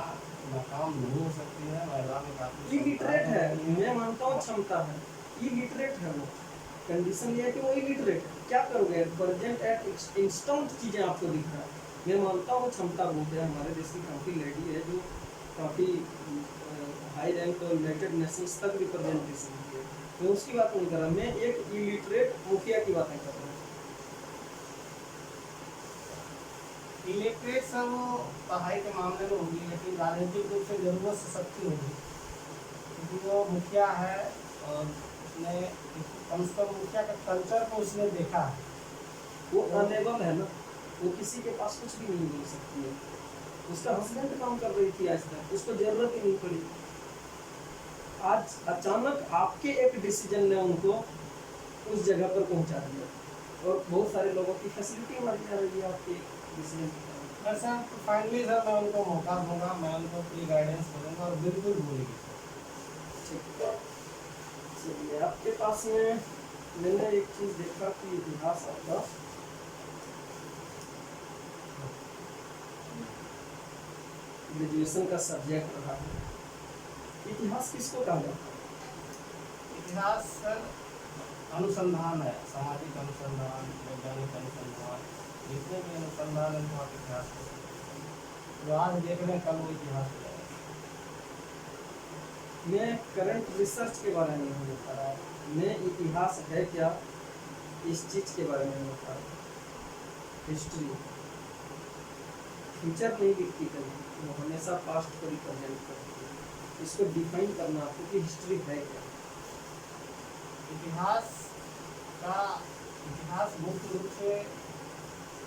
नाकाम नहीं हो सकती है, महिला में काफी इलिटरेट है, मैं मानता हूँ क्षमता है, इलिटरेट है वो, कंडीशन ये है कि वो इलिटरेट है, क्या करोगे, प्रेजेंट एट इंस्टेंट चीज़ें आपको दिख रहा है। मैं मानता हूँ क्षमता बहुत है, हमारे देश की काफ़ी लेडी है जो काफ़ी हाई रैंक और यूनाइटेड नेशंस तक रिप्रेजेंटेशन की है, मैं उसकी बात नहीं कर रहा, मैं एक इलिटरेट मुखिया की बातें कर रहा हूँ। इलेक्ट्रेट सर वो पढ़ाई के मामले में होगी, लेकिन राजनीतिक रूप से जरूरत से सख्ती होगी, क्योंकि वो मुखिया है और उसने कम से कम मुखिया का कल्चर को उसने देखा है। वो अनेबल है ना, वो किसी के पास कुछ भी नहीं बोल सकती है, उसका हस्बैंड काम कर रही थी आज तक, उसको जरूरत ही नहीं पड़ी, आज अचानक आपके एक डिसीजन ने उनको उस जगह पर पहुंचा दिया और बहुत सारे लोगों की फैसिलिटी मारी जा रही है आपके डिसीजन के कारण। मैं सर फाइनली सर मैं उनको मौका दूंगा, मैं उनको पूरी गाइडेंस करूँगा और बिल्कुल बोलेगी। ठीक है, चलिए आपके पास में मैंने एक चीज़ देखा कि इतिहास आपका ग्रेजुएशन का सब्जेक्ट रहा है, इतिहास किसको कहा जाता है? इतिहास सर अनुसंधान है, सामाजिक अनुसंधान, वैज्ञानिक अनुसंधान, जितने भी अनुसंधान है वो आप इतिहास को जो आज देख रहे हैं कल वो इतिहास हो जाएगा। मैं करंट रिसर्च के बारे में नहीं बता रहा, मैं इतिहास है क्या इस चीज़ के बारे में बता रहा, हिस्ट्री फ्यूचर नहीं लिखती कभी, वो हमेशा पास्ट को रिप्रेजेंट करती है, इसको डिफाइन करना आपको कि हिस्ट्री है क्या। इतिहास मुख्य रूप से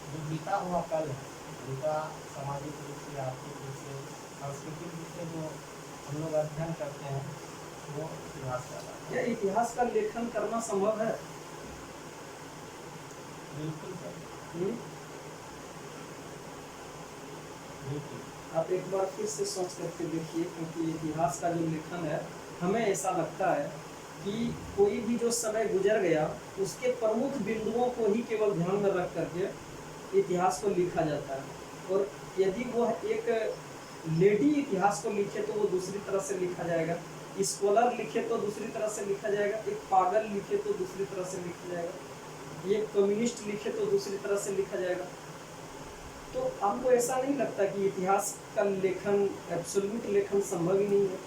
जो बीता हुआ कल है, उनका सामाजिक रूप से, आर्थिक रूप से, सांस्कृतिक रूप से जो हम लोग अध्ययन करते हैं वो इतिहास कहलाता है। क्या इतिहास का लेखन करना संभव है? बिल्कुल सर, हम्म? बिल्कुल। आप एक बार फिर से सोच करके देखिए, क्योंकि इतिहास का जो लेखन है, हमें ऐसा लगता है कि कोई भी जो समय गुजर गया उसके प्रमुख बिंदुओं को ही केवल ध्यान में रख करके इतिहास को लिखा जाता है, और यदि वह एक लेडी इतिहास को लिखे तो वो दूसरी तरह से लिखा जाएगा, स्कॉलर लिखे तो दूसरी तरह से लिखा जाएगा, एक पागल लिखे तो दूसरी तरह से लिखा जाएगा, एक कम्युनिस्ट लिखे तो दूसरी तरह से लिखा जाएगा। तो आपको ऐसा नहीं लगता कि इतिहास का लेखन, एब्सोल्यूट लेखन संभव ही नहीं है?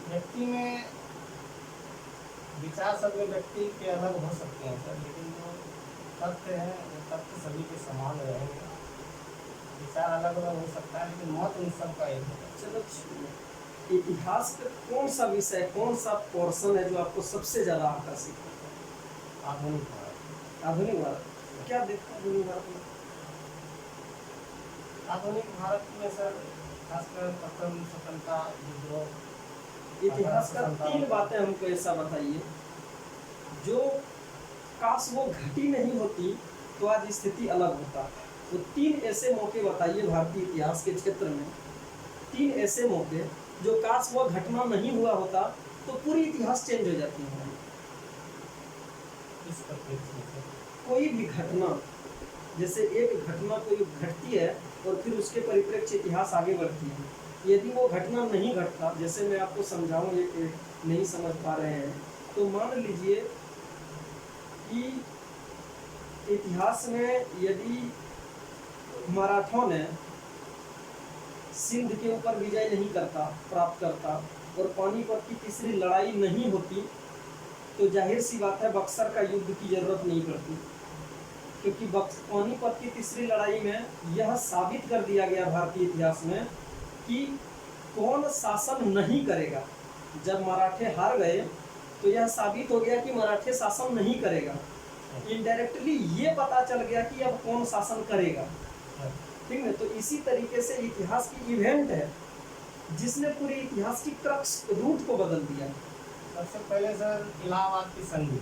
व्यक्ति में विचार सब व्यक्ति के अलग हो सकते हैं सर, लेकिन जो तथ्य हैं वो तथ्य सभी के समान रहेंगे। विचार अलग अलग हो सकता है लेकिन मत उन सब का एक होगा। चलो छोड़िए, इतिहास का कौन सा विषय, कौन सा पोर्शन है जो आपको सबसे ज्यादा आकर्षित करता है? आधुनिक भारत। आधुनिक भारत, क्या देखा आधुनिक भारत में? आधुनिक भारत में सर खासकर पतन, स्वतंत्रता, विद्रोह। इतिहास का 3 बातें हमको ऐसा बताइए जो काश वो घटी नहीं होती तो आज स्थिति अलग होता। तो 3 ऐसे मौके बताइए भारतीय इतिहास के क्षेत्र में, 3 ऐसे मौके जो काश वो घटना नहीं हुआ होता तो पूरी इतिहास चेंज हो जाती है। इस परिप्रेक्ष्य में सर कोई भी घटना, जैसे एक घटना कोई घटती है और फिर उसके परिप्रेक्ष्य इतिहास आगे बढ़ती है, यदि वो घटना नहीं घटता, जैसे मैं आपको समझाऊं, ये नहीं समझ पा रहे हैं तो मान लीजिए कि इतिहास में यदि मराठों ने सिंध के ऊपर विजय नहीं प्राप्त करता और पानीपत की तीसरी लड़ाई नहीं होती तो जाहिर सी बात है बक्सर का युद्ध की जरूरत नहीं पड़ती, क्योंकि पानीपत की तीसरी लड़ाई में यह साबित कर दिया गया भारतीय इतिहास में कि कौन शासन नहीं करेगा। जब मराठे हार गए तो यह साबित हो गया कि मराठे शासन नहीं करेगा, इनडायरेक्टली ये पता चल गया कि अब कौन शासन करेगा। ठीक है, तो इसी तरीके से इतिहास की इवेंट है जिसने पूरी इतिहास की क्रक्स रूट को बदल दिया। सबसे पहले सर इलाहाबाद की संधि,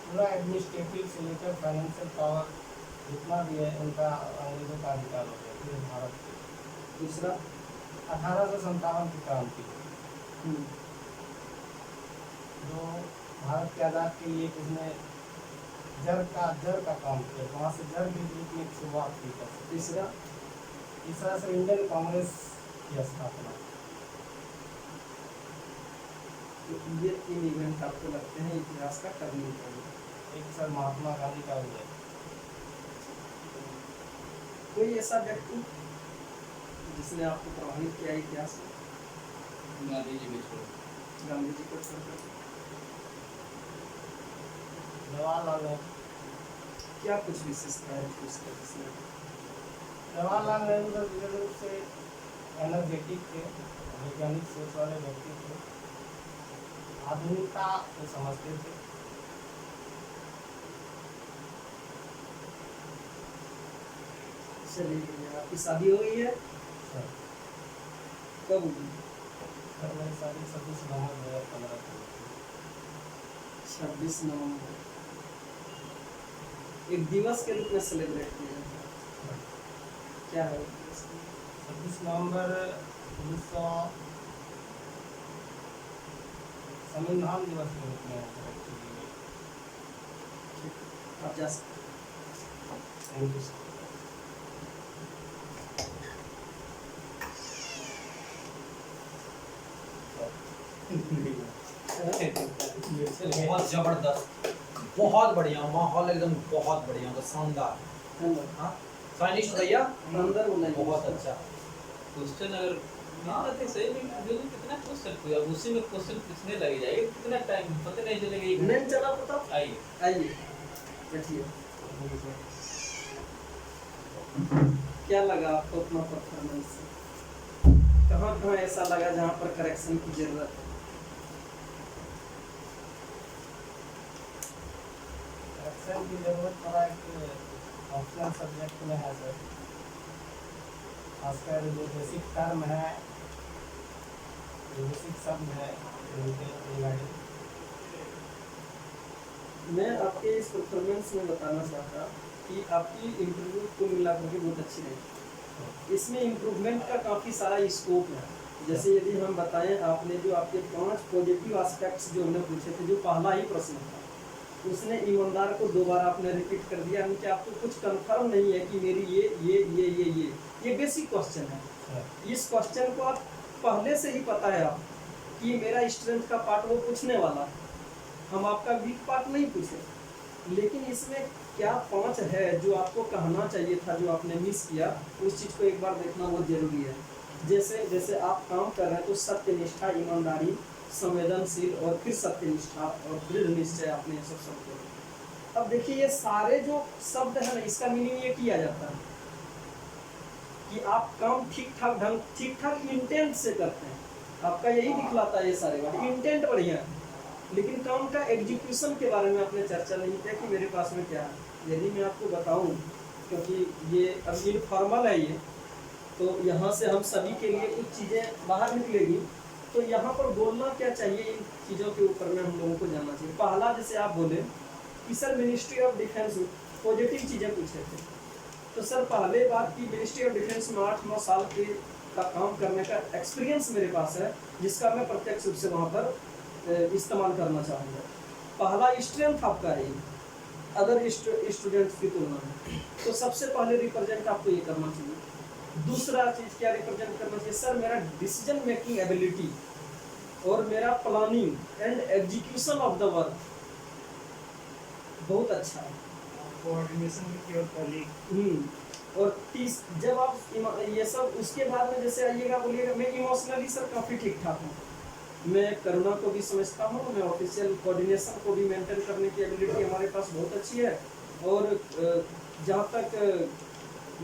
पूरा एडमिनिस्ट्रेटिव से लेकर फाइनेंशियल पावर जितना भी है उनका अंग्रेजों का अधिकार हो गया पूरे भारत के। दूसरा 1857 की क्रांति जो भारत के आज़ाद के लिए उसने जड़ का काम किया, वहाँ से जड़ भी की एक शुरुआत की। तीसरा से इंडियन कांग्रेस की स्थापना। तो ये 3 इवेंट आपको लगते हैं इतिहास का टर्निंग पॉइंट। एक सर महात्मा गांधी का हुआ। कोई ऐसा व्यक्ति जिसने आपको प्रभावित किया इतिहास में? गांधी जी को छोड़ गांधी जी को छोड़कर जवाहरलाल नेहरू। क्या कुछ विशेषता है उसका जिसमें? जवाहरलाल नेहरू सर विशेष रूप से एनर्जेटिक थे, वैज्ञानिक सोच वाले व्यक्ति थे, आधुनिकता को समझते थे। चलिए, आपकी शादी हो गई है? सर कब हुई? सर मेरी शादी 26 नवंबर 2015 को हुई थी। 26 नवंबर एक दिवस के रूप में सेलिब्रेट किया जाता है। क्या है वो दिवस? 26 नवंबर 1900 संविधान दिवस के रूप में सेलिब्रेट की गई। आप जा सकते हैं। Thank you sir. बहुत जबरदस्त, बहुत बढ़िया माहौल, एकदम बहुत बढ़िया, तो शानदार। हाँ साइनिस्ट भैया अंदर बुलाइए। बहुत अच्छा। क्वेश्चन अगर मिलता तो सही में जो भी कितना क्वेश्चन पूछा उसी में क्वेश्चन पूछने लगे जाएगा, कितना टाइम पता नहीं चलेगा। एक नहीं चला पता। आइए आइए बैठिए। क्या लगा आपको अपना परफॉर्मेंस? कहाँ ऐसा लगा जहाँ पर करेक्शन की जरूरत है? करेक्शन की जरूरत पड़ा एक ऑप्शनल सब्जेक्ट में है सर, खासकर जो बेसिक टर्म है, जो बेसिक शब्द है उनके रिगार्डिंग। मैं आपके इस परफॉर्मेंस में बताना चाहता कि आपकी इंटरव्यू को मिला करके बहुत अच्छी रही। इसमें इम्प्रूवमेंट का काफ़ी सारा स्कोप है। जैसे यदि हम बताएं, आपने जो आपके 5 पॉजिटिव एस्पेक्ट्स जो हमने पूछे थे, जो पहला ही प्रश्न था उसने ईमानदार को 2 बार आपने रिपीट कर दिया, यानी कि आपको कुछ कंफर्म नहीं है कि मेरी ये बेसिक क्वेश्चन है। इस क्वेश्चन को आप पहले से ही पता है आप कि मेरा स्ट्रेंथ का पार्ट वो पूछने वाला है, हम आपका वीक पार्ट नहीं पूछे। लेकिन इसमें क्या 5 है जो आपको कहना चाहिए था, जो आपने मिस किया, उस चीज़ को एक बार देखना बहुत जरूरी है। जैसे आप काम कर रहे हैं तो सत्यनिष्ठा, ईमानदारी, संवेदनशील और फिर सत्यनिष्ठा और दृढ़ निश्चय, आपने ये सब शब्द। अब देखिए ये सारे जो शब्द है ना, इसका मीनिंग ये किया जाता है कि आप काम ठीक ठाक इंटेंट से करते हैं। आपका यही दिखलाता है ये सारे बात, इंटेंट बढ़िया है, लेकिन काम का एग्जीक्यूशन के बारे में आपने चर्चा नहीं किया कि मेरे पास में क्या है। यदि मैं आपको बताऊं, क्योंकि ये अब इनफॉर्मल है ये, तो यहाँ से हम सभी के लिए कुछ चीज़ें बाहर निकलेगी, तो यहाँ पर बोलना क्या चाहिए, इन चीज़ों के ऊपर में हम लोगों को जानना चाहिए। पहला, जैसे आप बोले कि sir ministry of defence positive चीज़ें पूछे थे, तो सर पहले बात की मिनिस्ट्री ऑफ डिफेंस में 8-9 साल का काम करने का एक्सपीरियंस मेरे पास है, जिसका मैं प्रत्यक्ष रूप से वहाँ पर इस्तेमाल करना चाहूँगा। पहला स्ट्रेंथ आपका है अदर स्टूडेंट्स की तुलना में, तो सबसे पहले रिप्रेजेंट आपको ये करना चाहिए। दूसरा चीज़ क्या रिप्रेजेंट करना चाहिए? सर मेरा डिसीजन मेकिंग एबिलिटी और मेरा planning and execution of the work बहुत अच्छा है। Coordination with your colleague. और जब आप ये सब, उसके बाद में जैसे आइएगा, बोलिएगा मैं इमोशनली सर काफ़ी ठीक ठाक हूँ, मैं करुणा को भी समझता हूँ, मैं ऑफिशियल कोऑर्डिनेशन को भी मेंटेन करने की एबिलिटी हमारे पास बहुत अच्छी है, और जहाँ तक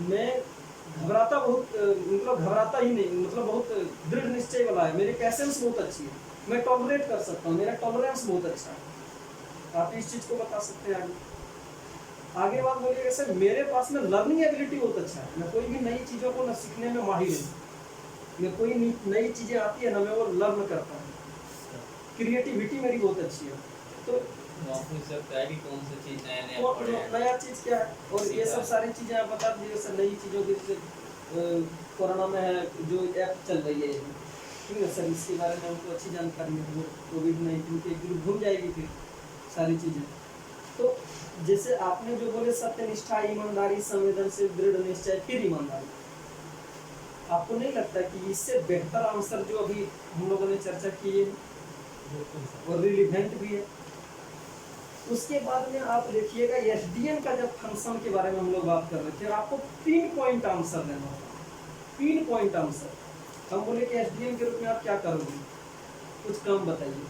मैं घबराता ही नहीं, मतलब बहुत दृढ़ निश्चय वाला है, मेरी पैसेंस बहुत अच्छी है, मैं टॉलरेट कर सकता हूँ, मेरा टॉलरेंस बहुत अच्छा है। आप इस चीज़ को बता सकते हैं आगे बात बोलिएगा सर मेरे पास में लर्निंग एबिलिटी बहुत अच्छा है, मैं कोई भी नई चीज़ों को न सीखने में माहिर हूँ, मैं कोई नई चीज़ें आती है ना, मैं वो लर्न करता हूँ, क्रिएटिविटी मेरी बहुत अच्छी है। तो वहाँ पूछ सकता है कि कौन सी चीज नया नया वो पढ़े हैं। नया चीज़ क्या है, और ये सब सारी चीज़ें आप बता दीजिए सर। नई चीज़ों की जैसे कोरोना में है जो ऐप चल रही है, ठीक है सर, इसके बारे में हमको अच्छी जानकारी है। वो कोविड-19 के ग्रुप घूम जाएगी फिर सारी चीज़ें। तो जैसे आपने जो बोले सत्यनिष्ठा, ईमानदारी, संवेदनशील, दृढ़ निश्चय, फिर ईमानदारी, आपको नहीं लगता कि इससे बेहतर आंसर जो अभी हम लोगों ने चर्चा की है और रिलीवेंट भी है? उसके बाद में आप देखिएगा एसडीएम का जब फंक्शन के बारे में हम लोग बात कर रहे थे, आपको 3 पॉइंट आंसर देना होगा। 3 पॉइंट आंसर। हम बोले कि एसडीएम के रूप में आप क्या करोगे, कुछ कम बताइए।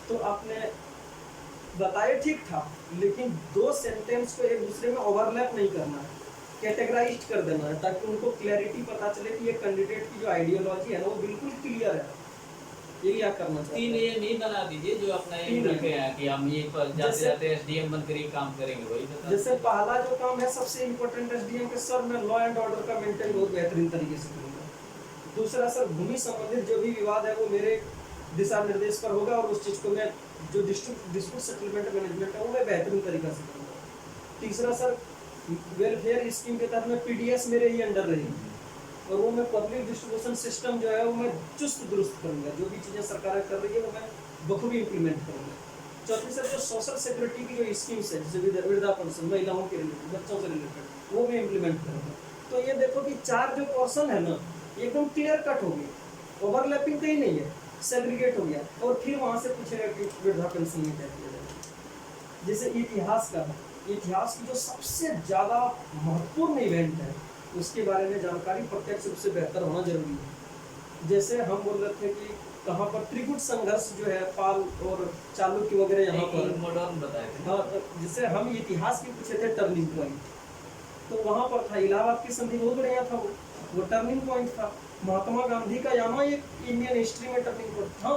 तो आपने बताया ठीक था, लेकिन 2 सेंटेंस को एक दूसरे में ओवरलैप नहीं करना है, कैटेगराइज कर देना है, ताकि उनको क्लैरिटी पता चले कि ये कैंडिडेट की जो आइडियोलॉजी है ना वो बिल्कुल क्लियर है। ये क्या करना चाहिए? 3 एम ही बना दीजिए जो अपना एम 3 रखे हैं कि हम ये पर जाते जैसे- जाते एसडीएम बनकर ही काम करेंगे, वही बता जैसे पहला जो काम है सबसे इम्पोर्टेंट एसडीएम के सर, मैं लॉ एंड ऑर्डर का मेंटेन बहुत बेहतरीन तरीके से करूंगा। दूसरा सर, भूमि संबंधित जो भी विवाद है वो मेरे दिशा निर्देश पर होगा, और उस चीज को मैं जो डिस्प्यूट सेटलमेंट मैनेजमेंट है वो मैं बेहतरीन तरीके से करूंगा। तीसरा सर, वेलफेयर स्कीम के तहत में पीडीएस मेरे ही अंडर रहेगी, और वो मैं पब्लिक डिस्ट्रीब्यूशन सिस्टम जो है वो मैं चुस्त दुरुस्त करूंगा। जो भी चीज़ें सरकार कर रही है वो मैं बखूबी इम्प्लीमेंट करूंगा। चौथी सर, जो सोशल सिक्योरिटी की जो स्कीम्स है, जैसे वृद्धा पेंशन, महिलाओं के रिलेटेड, बच्चों से रिलेटेड, वो मैं इम्प्लीमेंट करूंगा। तो ये देखो कि 4 जो पोर्शन है ना एकदम क्लियर कट हो गया, ओवरलैपिंग कहीं नहीं है, सेग्रीगेट हो गया। और फिर वहाँ से पूछेगा कि वृद्धा पेंशन में क्या किया जाएगा। जैसे इतिहास की जो सबसे ज़्यादा महत्वपूर्ण इवेंट है उसके बारे में जानकारी प्रत्यक्ष रूप से बेहतर होना जरूरी है। जैसे हम बोल रहे थे कि कहाँ पर त्रिकूट संघर्ष जो है पाल और चालुक्य वगैरह यहाँ पर, मॉडर्न बताए थे। हाँ, जिससे हम इतिहास की पूछे थे टर्निंग पॉइंट, तो वहाँ पर था इलाहाबाद की संधि, बहुत बढ़िया था वो टर्निंग पॉइंट था। महात्मा गांधी का यहाँ एक इंडियन हिस्ट्री में टर्निंग पॉइंट था।